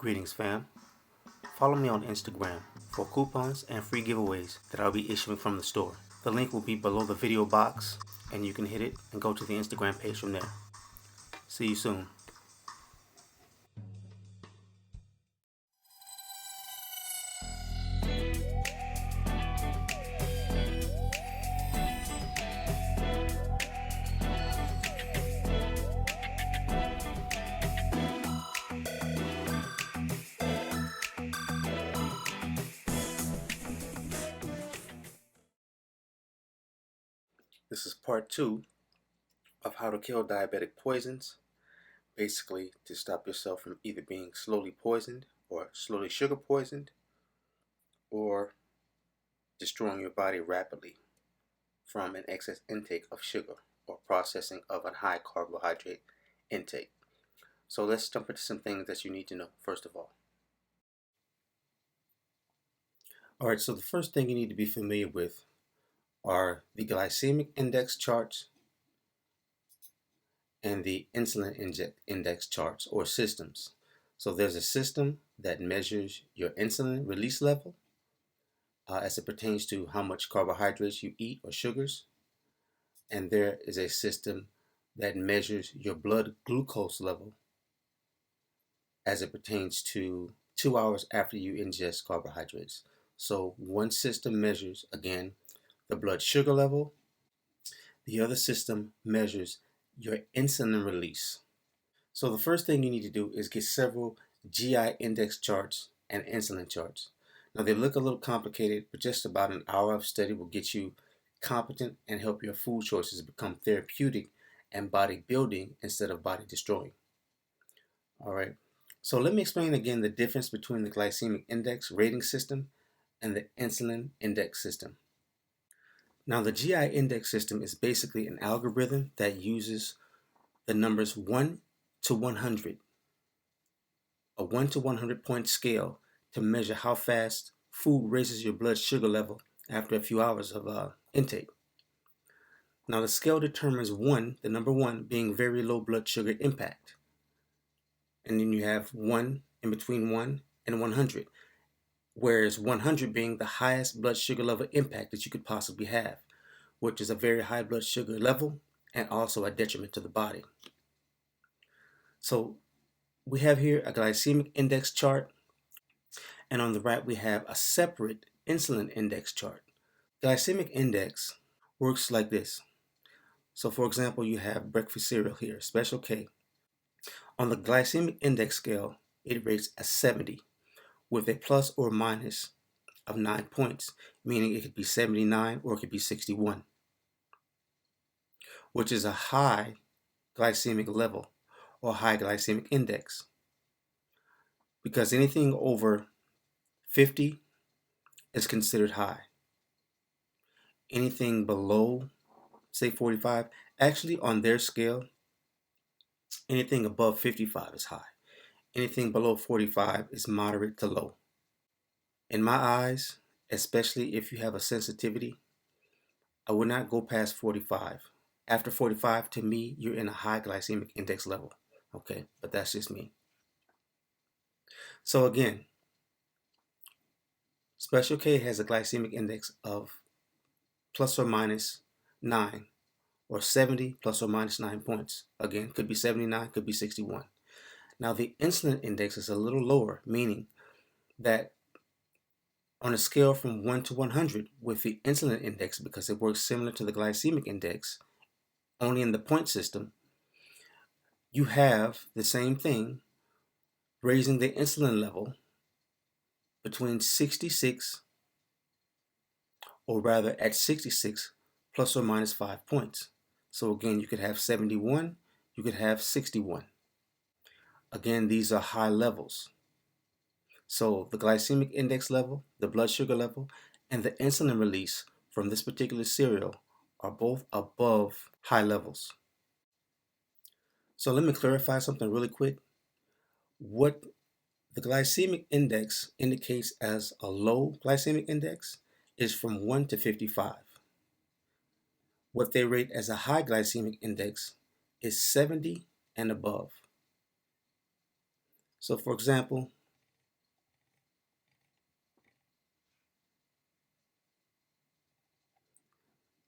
Greetings, fam. Follow me on Instagram for coupons and free giveaways that I'll be issuing from the store. The link will be below the video box, and you can hit it and go to the Instagram page from there. See you soon. This is part 2 of how to kill diabetic poisons. Basically, to stop yourself from either being slowly poisoned or slowly sugar poisoned, or destroying your body rapidly from an excess intake of sugar or processing of a high carbohydrate intake. So let's jump into some things that you need to know first of all. Alright, so the first thing you need to be familiar with are the glycemic index charts and the insulin index charts or systems. So there's a system that measures your insulin release level as it pertains to how much carbohydrates you eat or sugars. And there is a system that measures your blood glucose level as it pertains to 2 hours after you ingest carbohydrates. So one system measures, again, the blood sugar level. The other system measures your insulin release. So the first thing you need to do is get several GI index charts and insulin charts. Now they look a little complicated, but just about an hour of study will get you competent and help your food choices become therapeutic and bodybuilding instead of body destroying. All right. So let me explain again the difference between the glycemic index rating system and the insulin index system. Now the GI index system is basically an algorithm that uses the numbers 1 to 100, a 1 to 100 point scale to measure how fast food raises your blood sugar level after a few hours of intake. Now the scale determines 1, the number 1 being very low blood sugar impact. And then you have 1 in between 1 and 100, whereas 100 being the highest blood sugar level impact that you could possibly have, which is a very high blood sugar level and also a detriment to the body. So we have here a glycemic index chart, and on the right we have a separate insulin index chart. Glycemic index works like this. So for example, you have breakfast cereal here, Special K. On the glycemic index scale, it rates a 70 with a plus or minus of 9 points, meaning it could be 79 or it could be 61, which is a high glycemic level or high glycemic index, because anything over 50 is considered high. Anything below, say 45, actually on their scale, anything above 55 is high. Anything below 45 is moderate to low. In my eyes, especially if you have a sensitivity, I would not go past 45. After 45, to me, you're in a high glycemic index level. Okay, but that's just me. So again, Special K has a glycemic index of plus or minus 9, or 70 plus or minus 9 points. Again, could be 79, could be 61. Now the insulin index is a little lower, meaning that on a scale from 1 to 100 with the insulin index, because it works similar to the glycemic index, only in the point system, you have the same thing, raising the insulin level between 66, or rather at 66 plus or minus 5 points. So again, you could have 71, you could have 61. Again, these are high levels. So the glycemic index level, the blood sugar level, and the insulin release from this particular cereal are both above high levels. So let me clarify something really quick. What the glycemic index indicates as a low glycemic index is from 1 to 55. What they rate as a high glycemic index is 70 and above. So for example,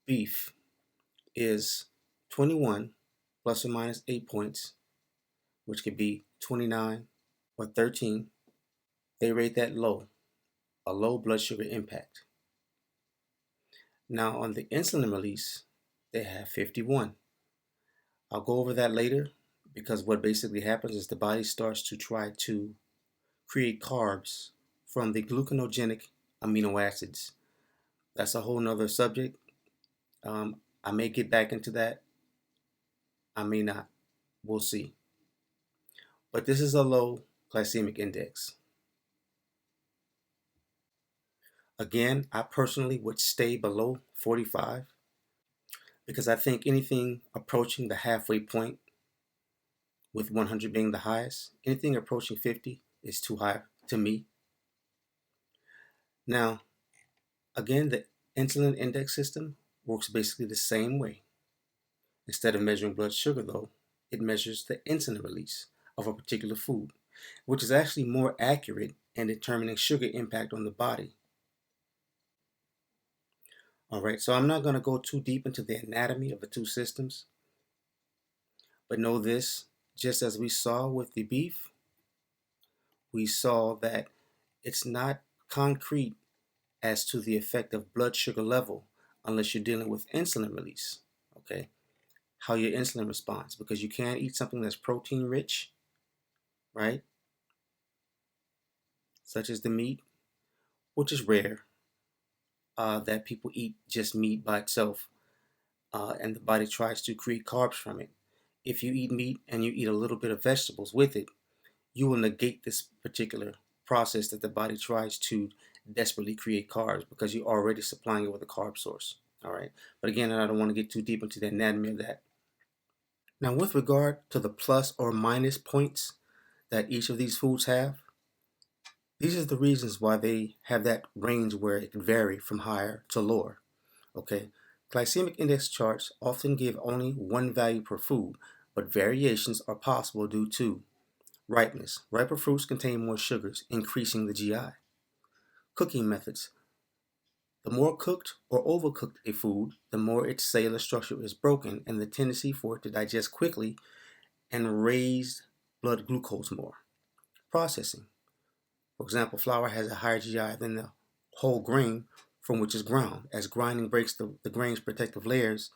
beef is 21 plus or minus 8 points, which could be 29 or 13, they rate that low, a low blood sugar impact. Now on the insulin release, they have 51. I'll go over that later because what basically happens is the body starts to try to create carbs from the gluconeogenic amino acids. That's a whole nother subject. I may get back into that. I may not. We'll see. But this is a low glycemic index. Again, I personally would stay below 45 because I think anything approaching the halfway point, with 100 being the highest, anything approaching 50 is too high to me. Now, again, the insulin index system works basically the same way. Instead of measuring blood sugar, though, it measures the insulin release of a particular food, which is actually more accurate in determining sugar impact on the body. All right, so I'm not going to go too deep into the anatomy of the two systems, but know this, just as we saw with the beef, we saw that it's not concrete as to the effect of blood sugar level unless you're dealing with insulin release, okay? How your insulin responds, because you can't eat something that's protein rich, right? Such as the meat, which is rare, that people eat just meat by itself, and the body tries to create carbs from it. If you eat meat and you eat a little bit of vegetables with it, you will negate this particular process that the body tries to desperately create carbs because you're already supplying it with a carb source. All right. But again, I don't want to get too deep into the anatomy of that. Now, with regard to the plus or minus points that each of these foods have, these are the reasons why they have that range where it can vary from higher to lower. Okay. Glycemic index charts often give only one value per food, but variations are possible due to ripeness. Riper fruits contain more sugars, increasing the GI. Cooking methods. The more cooked or overcooked a food, the more its cellular structure is broken and the tendency for it to digest quickly and raise blood glucose more. Processing. For example, flour has a higher GI than the whole grain from which it's ground, as grinding breaks the grain's protective layers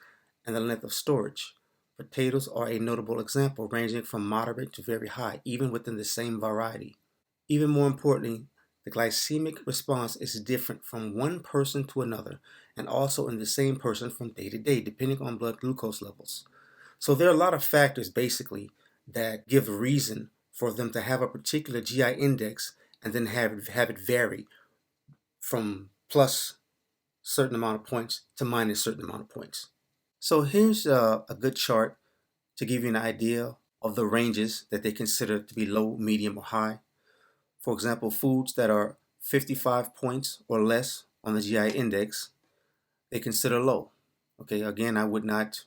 and the length of storage. Potatoes are a notable example, ranging from moderate to very high, even within the same variety. Even more importantly, the glycemic response is different from one person to another, and also in the same person from day to day, depending on blood glucose levels. So there are a lot of factors, basically, that give reason for them to have a particular GI index and then have it vary from plus certain amount of points to minus certain amount of points. So here's a good chart to give you an idea of the ranges that they consider to be low, medium, or high. For example, foods that are 55 points or less on the GI index, they consider low. Okay, again, I would not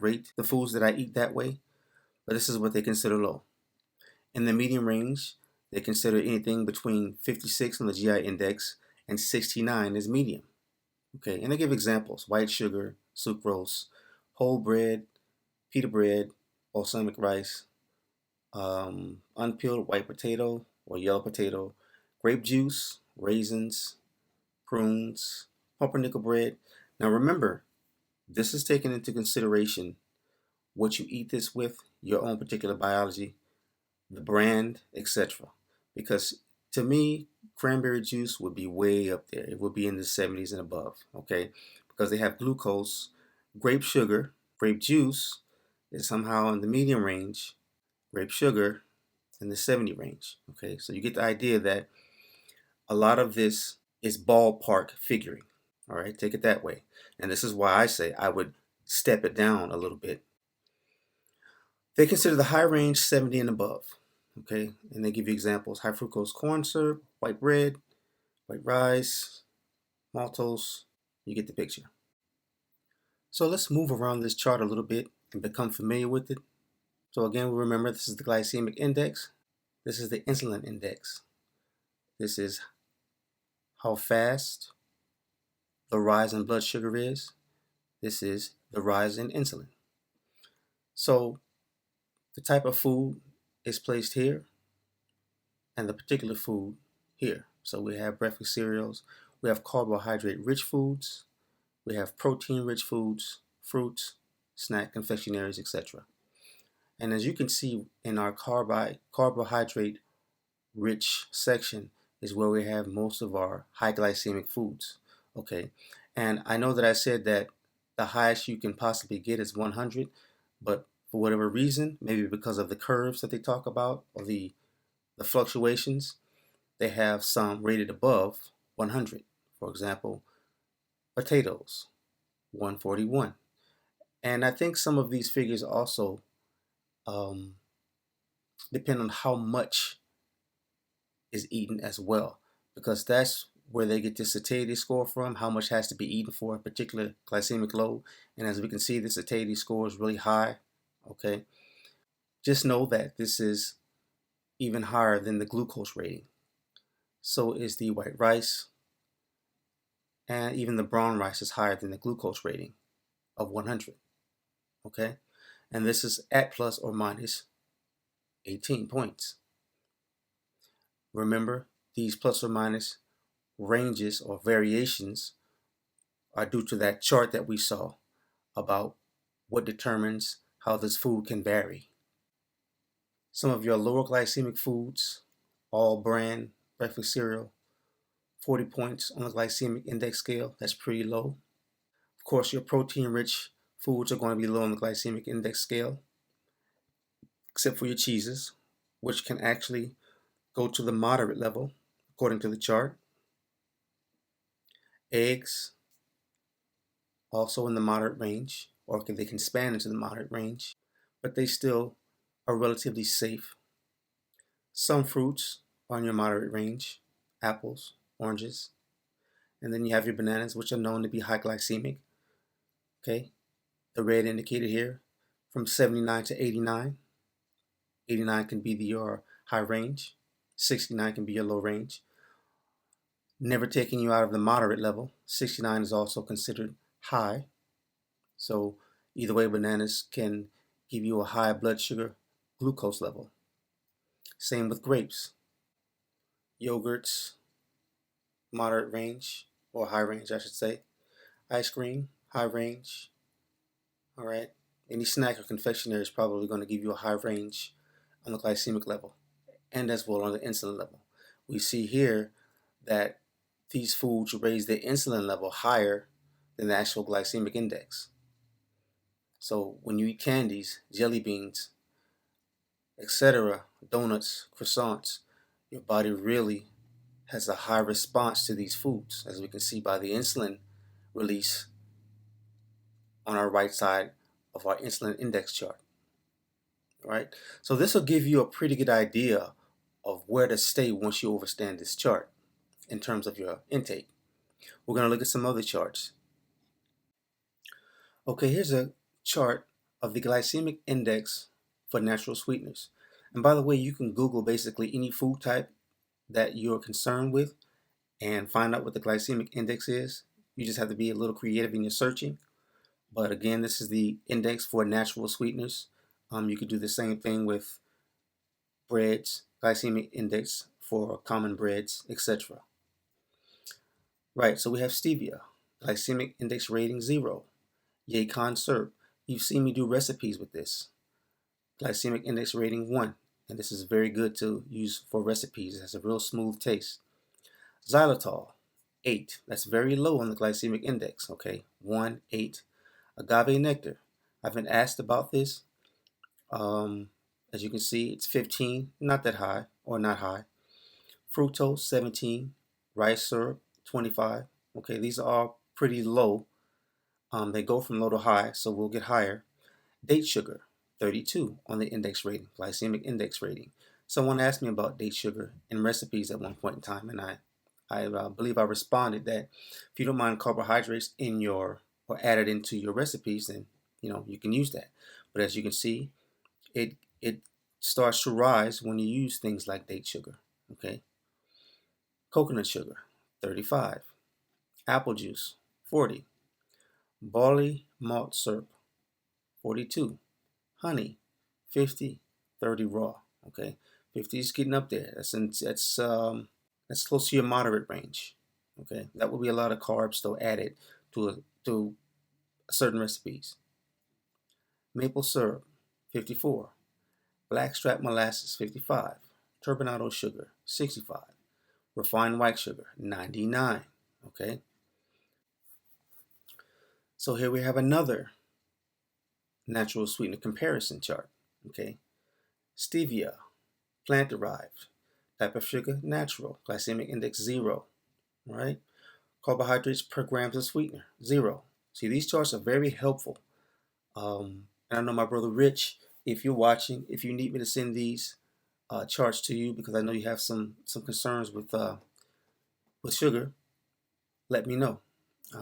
rate the foods that I eat that way, but this is what they consider low. In the medium range, they consider anything between 56 on the GI index and 69 as medium. Okay, and they give examples: white sugar, sucrose, whole bread, pita bread, balsamic rice, unpeeled white potato or yellow potato, grape juice, raisins, prunes, pumpernickel bread. Now remember, this is taking into consideration what you eat this with, your own particular biology, the brand, etc. Because to me, cranberry juice would be way up there. It would be in the 70s and above, okay? Because they have glucose. Grape sugar, grape juice is somehow in the medium range. Grape sugar in the 70 range, okay? So you get the idea that a lot of this is ballpark figuring, all right? Take it that way. And this is why I say I would step it down a little bit. They consider the high range 70 and above, okay? And they give you examples: high fructose corn syrup, white bread, white rice, maltose. You get the picture. So let's move around this chart a little bit and become familiar with it. So again, we remember this is the glycemic index. This is the insulin index. This is how fast the rise in blood sugar is. This is the rise in insulin. So the type of food is placed here and the particular food here. So we have breakfast cereals, we have carbohydrate rich foods, we have protein rich foods, fruits, snack confectionaries, etc. And as you can see in our carbohydrate rich section is where we have most of our high glycemic foods. Okay, and I know that I said that the highest you can possibly get is 100, but for whatever reason, maybe because of the curves that they talk about or the fluctuations, they have some rated above 100. For example, potatoes, 141. And I think some of these figures also um, depend on how much is eaten as well, because that's where they get the satiety score from, how much has to be eaten for a particular glycemic load. And as we can see, the satiety score is really high. Okay, just know that this is even higher than the glucose rating. So is the white rice, and even the brown rice is higher than the glucose rating of 100. Okay, and this is at plus or minus 18 points. Remember, these plus or minus ranges or variations are due to that chart that we saw about what determines how this food can vary. Some of your lower glycemic foods, all brand breakfast cereal, 40 points on the glycemic index scale. That's pretty low. Of course, your protein rich foods are going to be low on the glycemic index scale, except for your cheeses, which can actually go to the moderate level according to the chart. Eggs, also in the moderate range, or they can span into the moderate range, but they still are relatively safe. Some fruits are in your moderate range, apples, oranges, and then you have your bananas, which are known to be high glycemic. Okay, the red indicated here from 79 to 89. 89 can be your high range, 69 can be your low range. Never taking you out of the moderate level. 69 is also considered high. So either way, bananas can give you a high blood sugar glucose level. Same with grapes. Yogurts, moderate range, or high range, I should say. Ice cream, high range. All right. Any snack or confectionery is probably going to give you a high range on the glycemic level and as well on the insulin level. We see here that these foods raise the insulin level higher than the actual glycemic index. So when you eat candies, jelly beans, etc., donuts, croissants, your body really has a high response to these foods, as we can see by the insulin release on our right side of our insulin index chart. Right? So this will give you a pretty good idea of where to stay once you overstand this chart in terms of your intake. We're going to look at some other charts. Okay, here's a chart of the glycemic index for natural sweeteners. And by the way, you can Google basically any food type that you're concerned with and find out what the glycemic index is. You just have to be a little creative in your searching. But again, this is the index for natural sweeteners. You could do the same thing with breads, glycemic index for common breads, etc. Right, so we have stevia, glycemic index rating 0. Yacon syrup, you've seen me do recipes with this. Glycemic index rating 1, and this is very good to use for recipes. It has a real smooth taste. Xylitol, 8. That's very low on the glycemic index, okay? 1, 8. Agave nectar, I've been asked about this. As you can see, it's 15, not that high, or not high. Fructose, 17. Rice syrup, 25. Okay, these are all pretty low. They go from low to high, so we'll get higher. Date sugar, 32 on the index rating, glycemic index rating. Someone asked me about date sugar in recipes at one point in time, and I believe I responded that if you don't mind carbohydrates in your or added into your recipes, then you can use that. But as you can see, it starts to rise when you use things like date sugar. Okay, coconut sugar, 35. Apple juice, 40. Malt syrup, 42. Honey, 50. 30 raw. Okay, 50 is getting up there. That's close to your moderate range. Okay, that will be a lot of carbs though added to certain recipes. Maple syrup, 54. Blackstrap molasses, 55. Turbinado sugar, 65. Refined white sugar, 99. Okay, so here we have another natural sweetener comparison chart. Okay, stevia, plant derived. Type of sugar, natural. Glycemic index, 0. All right. Carbohydrates per grams of sweetener, 0. See, these charts are very helpful. And I know my brother Rich, if you're watching, if you need me to send these charts to you, because I know you have some concerns with sugar, let me know.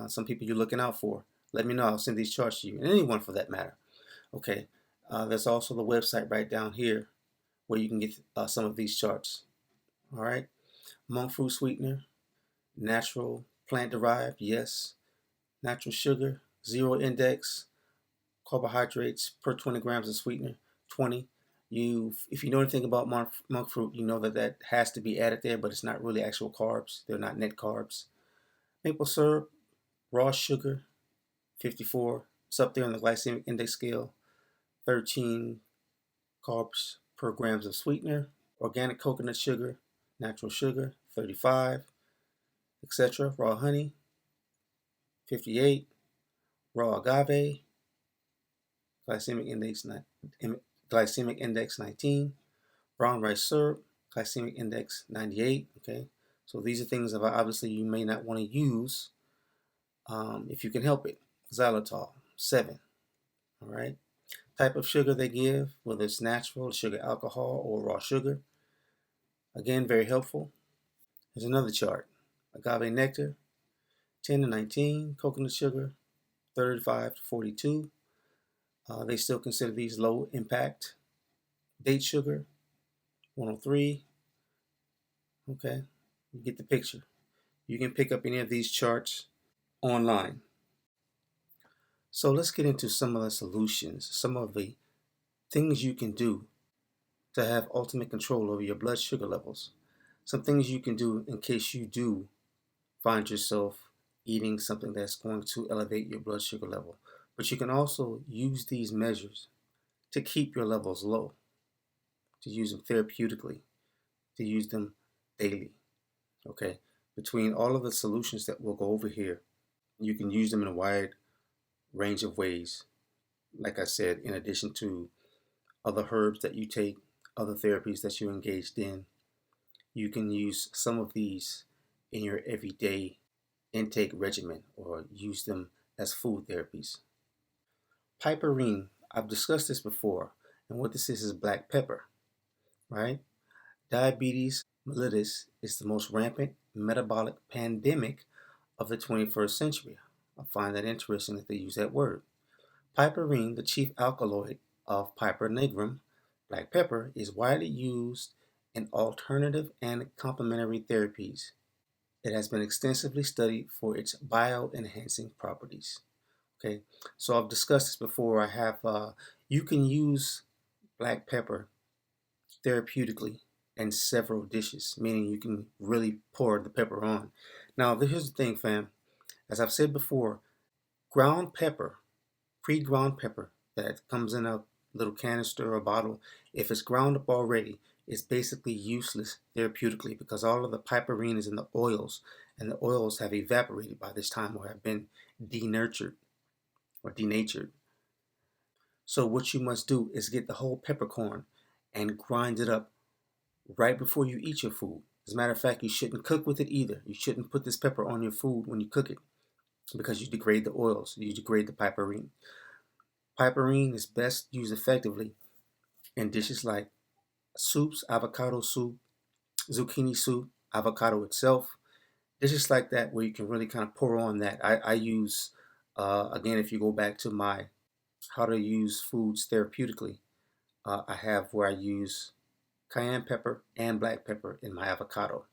Some people you're looking out for, let me know. I'll send these charts to you, and anyone for that matter. Okay. There's also the website right down here where you can get some of these charts. All right. Monk fruit sweetener, natural, plant derived, yes. Natural sugar, 0 index. Carbohydrates per 20 grams of sweetener, 20. If you know anything about monk fruit, you know that has to be added there, but it's not really actual carbs. They're not net carbs. Maple syrup, raw sugar, 54. It's up there on the glycemic index scale, 13 carbs per grams of sweetener. Organic coconut sugar, natural sugar, 35, etc. Raw honey, 58. Raw agave, glycemic index glycemic index 19. Brown rice syrup, glycemic index 98. Okay, so these are things that obviously you may not want to use if you can help it. Xylitol, 7. All right. Type of sugar they give, whether it's natural, sugar alcohol, or raw sugar. Again, very helpful. Here's another chart. Agave nectar, 10 to 19. Coconut sugar, 35 to 42. They still consider these low impact. Date sugar, 103. Okay, you get the picture. You can pick up any of these charts online. So let's get into some of the solutions, some of the things you can do to have ultimate control over your blood sugar levels. Some things you can do in case you do find yourself eating something that's going to elevate your blood sugar level. But you can also use these measures to keep your levels low, to use them therapeutically, to use them daily. Okay? Between all of the solutions that we'll go over here, you can use them in a wide range of ways. Like I said, in addition to other herbs that you take, other therapies that you're engaged in, you can use some of these in your everyday intake regimen or use them as food therapies. Piperine, I've discussed this before, and what this is black pepper, right? Diabetes mellitus is the most rampant metabolic pandemic of the 21st century. I find that interesting that they use that word. Piperine, the chief alkaloid of Piper nigrum, black pepper, is widely used in alternative and complementary therapies. It has been extensively studied for its bioenhancing properties. Okay, so I've discussed this before. You can use black pepper therapeutically in several dishes, meaning you can really pour the pepper on. Now, here's the thing, fam. As I've said before, ground pepper, pre-ground pepper that comes in a little canister or bottle, if it's ground up already, it's basically useless therapeutically because all of the piperine is in the oils, and the oils have evaporated by this time or have been denatured or denatured. So what you must do is get the whole peppercorn and grind it up right before you eat your food. As a matter of fact, you shouldn't cook with it either. You shouldn't put this pepper on your food when you cook it because you degrade the oils, you degrade the piperine. Piperine is best used effectively in dishes like soups, avocado soup, zucchini soup, avocado itself, dishes like that where you can really kind of pour on that. I use, again, if you go back to my how to use foods therapeutically, I have where I use cayenne pepper and black pepper in my avocado,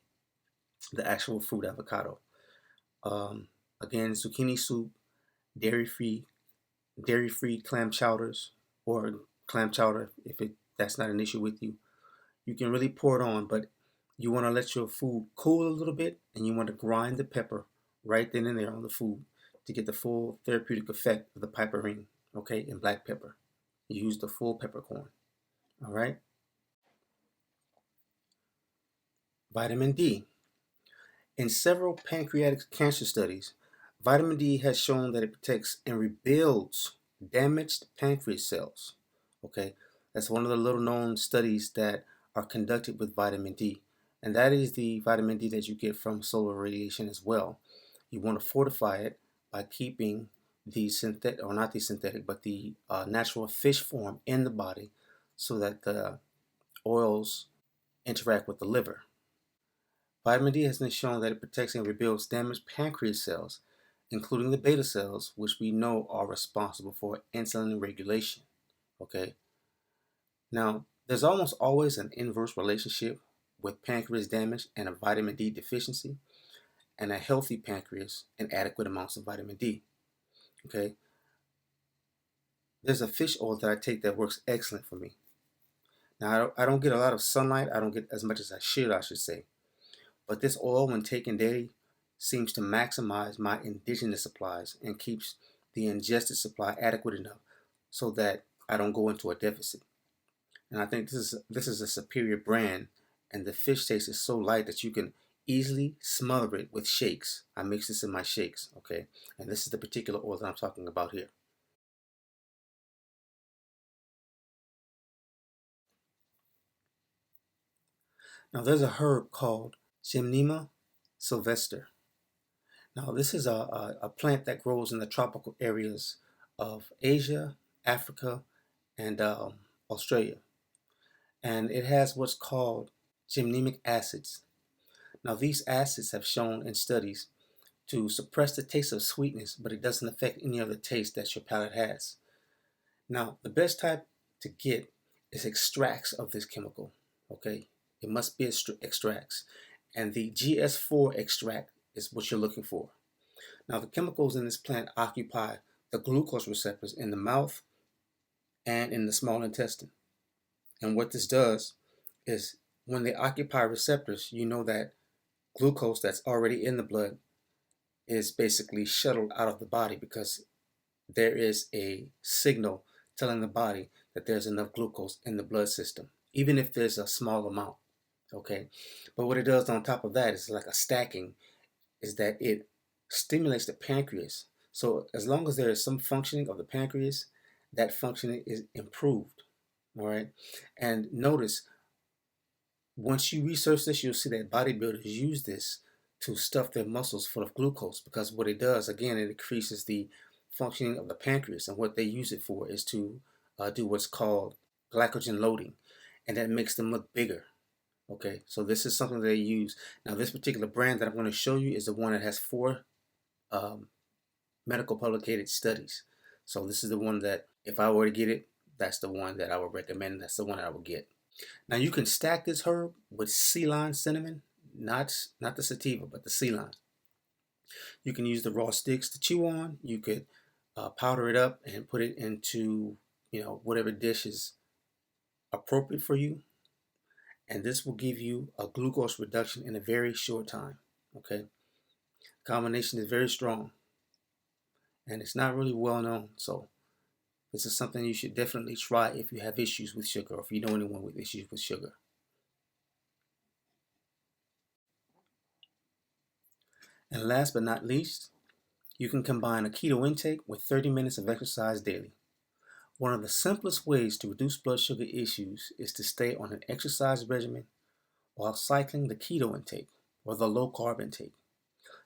the actual fruit avocado. Again, zucchini soup, dairy-free dairy-free clam chowders or clam chowder if that's not an issue with you. You can really pour it on, but you want to let your food cool a little bit, and you want to grind the pepper right then and there on the food to get the full therapeutic effect of the piperine, okay, and black pepper. You use the full peppercorn, all right? Vitamin D. In several pancreatic cancer studies, vitamin D has shown that it protects and rebuilds damaged pancreas cells. Okay, that's one of the little known studies that are conducted with vitamin D, and that is the vitamin D that you get from solar radiation as well. You want to fortify it by keeping the synthetic, or not the synthetic, but the natural fish form in the body so that the oils interact with the liver. Vitamin D has been shown that it protects and rebuilds damaged pancreas cells, including the beta cells, which we know are responsible for insulin regulation. Okay. Now, there's almost always an inverse relationship with pancreas damage and a vitamin D deficiency, and a healthy pancreas and adequate amounts of vitamin D. Okay. There's a fish oil that I take that works excellent for me. Now, I don't get a lot of sunlight. I don't get as much as I should say. But this oil, when taken daily, seems to maximize my indigenous supplies and keeps the ingested supply adequate enough so that I don't go into a deficit. And I think this is a superior brand, and the fish taste is so light that you can easily smother it with shakes. I mix this in my shakes, okay? And this is the particular oil that I'm talking about here. Now there's a herb called Gymnema sylvester. Now, this is a plant that grows in the tropical areas of Asia, Africa, and Australia. And it has what's called gymnemic acids. Now, these acids have shown in studies to suppress the taste of sweetness, but it doesn't affect any other taste that your palate has. Now, the best type to get is extracts of this chemical, okay? It must be extracts. And the GS4 extract is what you're looking for. Now, the chemicals in this plant occupy the glucose receptors in the mouth and in the small intestine. And what this does is when they occupy receptors, you know that glucose that's already in the blood is basically shuttled out of the body because there is a signal telling the body that there's enough glucose in the blood system, even if there's a small amount. Okay. But what it does on top of that is like a stacking, is that it stimulates the pancreas. So as long as there is some functioning of the pancreas, that functioning is improved. All right. And notice, once you research this, you'll see that bodybuilders use this to stuff their muscles full of glucose, because what it does, again, it increases the functioning of the pancreas. And what they use it for is to do what's called glycogen loading, and that makes them look bigger. Okay, so this is something they use. Now, this particular brand that I'm going to show you is the one that has 4 medical publicated studies. So this is the one that, if I were to get it, that's the one that I would recommend. That's the one that I would get. Now, you can stack this herb with sea lime cinnamon, not the sativa, but the sea lime. You can use the raw sticks to chew on. You could powder it up and put it into, whatever dish is appropriate for you. And this will give you a glucose reduction in a very short time. Okay, the combination is very strong, and it's not really well known. So this is something you should definitely try if you have issues with sugar, or if you know anyone with issues with sugar. And last but not least, you can combine a keto intake with 30 minutes of exercise daily. One of the simplest ways to reduce blood sugar issues is to stay on an exercise regimen while cycling the keto intake, or the low carb intake.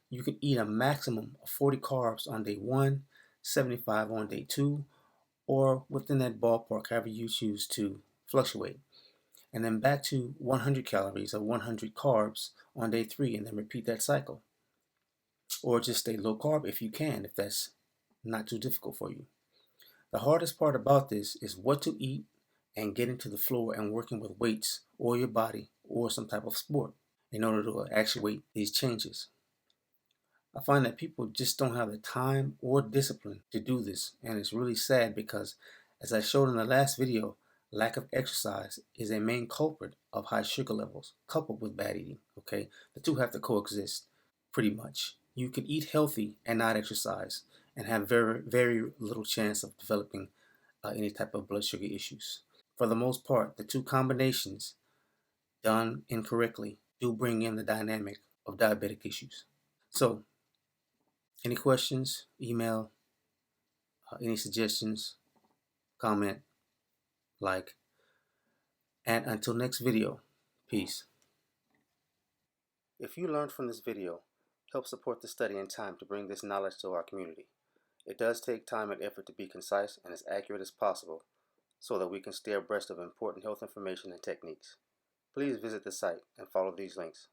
You can eat a maximum of 40 carbs on day 1, 75 on day 2, or within that ballpark, however you choose to fluctuate. And then back to 100 calories or 100 carbs on day 3, and then repeat that cycle. Or just stay low carb if you can, if that's not too difficult for you. The hardest part about this is what to eat and getting to the floor and working with weights or your body or some type of sport in order to actuate these changes. I find that people just don't have the time or discipline to do this, and it's really sad because, as I showed in the last video, lack of exercise is a main culprit of high sugar levels coupled with bad eating. Okay, the two have to coexist pretty much. You can eat healthy and not exercise and have very little chance of developing any type of blood sugar issues. For the most part, the two combinations done incorrectly do bring in the dynamic of diabetic issues. So, any questions, email, any suggestions, comment, like, and until next video, peace. If you learned from this video, help support the study and time to bring this knowledge to our community. It does take time and effort to be concise and as accurate as possible so that we can stay abreast of important health information and techniques. Please visit the site and follow these links.